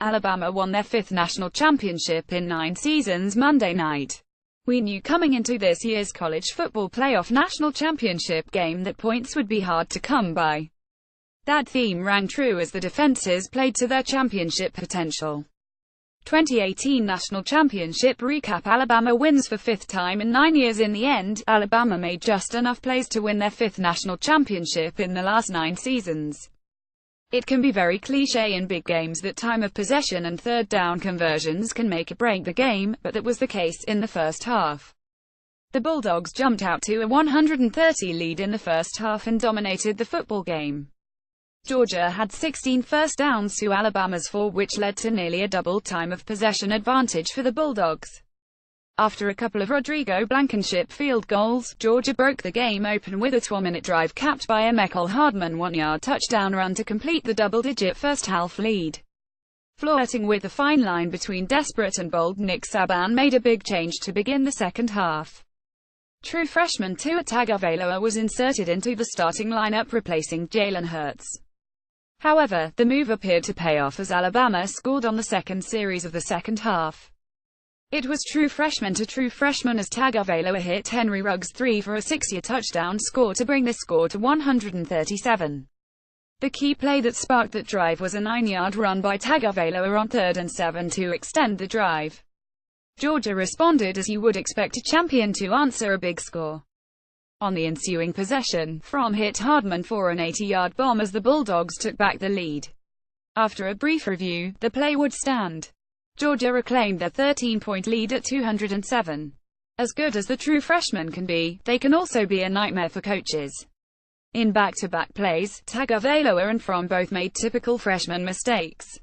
Alabama won their fifth national championship in 9 seasons Monday night. We knew coming into this year's college football playoff national championship game that points would be hard to come by. That theme rang true as the defenses played to their championship potential. 2018 National Championship recap: Alabama wins for fifth time in 9 years. In the end, Alabama made just enough plays to win their fifth national championship in the last 9 seasons. It can be very cliché in big games that time of possession and third down conversions can make or break the game, but that was the case in the first half. The Bulldogs jumped out to a 130 lead in the first half and dominated the football game. Georgia had 16 first downs to Alabama's 4, which led to nearly a double time of possession advantage for the Bulldogs. After a couple of Rodrigo Blankenship field goals, Georgia broke the game open with a 12-minute drive capped by a Mecole Hardman 1-yard touchdown run to complete the double-digit first-half lead. Flirting with the fine line between desperate and bold, Nick Saban made a big change to begin the second half. True freshman Tua Tagovailoa was inserted into the starting lineup, replacing Jalen Hurts. However, the move appeared to pay off as Alabama scored on the second series of the second half. It was true freshman to true freshman as Tagovailoa hit Henry Ruggs 3 for a 6-yard touchdown score to bring the score to 137. The key play that sparked that drive was a 9-yard run by Tagovailoa on 3rd and 7 to extend the drive. Georgia responded as you would expect a champion to answer a big score. On the ensuing possession, Fromm hit Hardman for an 80-yard bomb as the Bulldogs took back the lead. After a brief review, the play would stand. Georgia reclaimed their 13-point lead at 207. As good as the true freshmen can be, they can also be a nightmare for coaches. In back-to-back plays, Tagovailoa and Fromm both made typical freshman mistakes.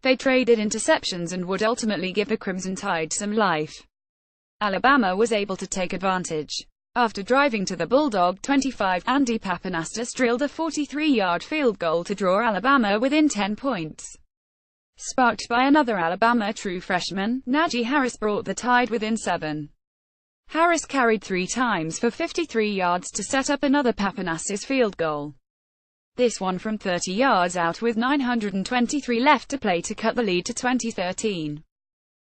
They traded interceptions and would ultimately give the Crimson Tide some life. Alabama was able to take advantage. After driving to the Bulldog 25, Andy Pappanastus drilled a 43-yard field goal to draw Alabama within 10 points. Sparked by another Alabama true freshman, Najee Harris brought the Tide within 7. Harris carried 3 times for 53 yards to set up another Pappanastus field goal. This one from 30 yards out with 923 left to play to cut the lead to 20-13.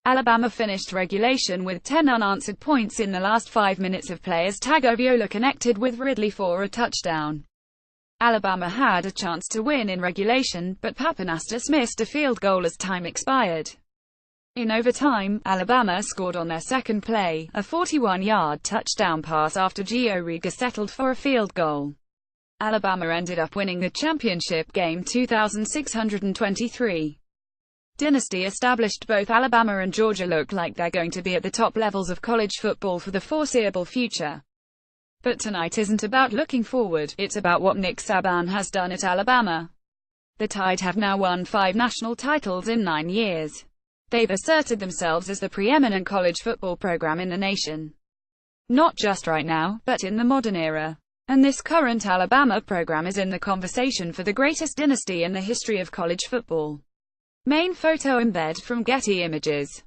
Alabama finished regulation with 10 unanswered points in the last 5 minutes of play as Tagovailoa connected with Ridley for a touchdown. Alabama had a chance to win in regulation, but Pappanastus missed a field goal as time expired. In overtime, Alabama scored on their second play, a 41-yard touchdown pass after Gio Riga settled for a field goal. Alabama ended up winning the championship game 2,623. Dynasty established. Both Alabama and Georgia look like they're going to be at the top levels of college football for the foreseeable future. But tonight isn't about looking forward, it's about what Nick Saban has done at Alabama. The Tide have now won 5 national titles in 9 years. They've asserted themselves as the preeminent college football program in the nation. Not just right now, but in the modern era. And this current Alabama program is in the conversation for the greatest dynasty in the history of college football. Main photo embed from Getty Images.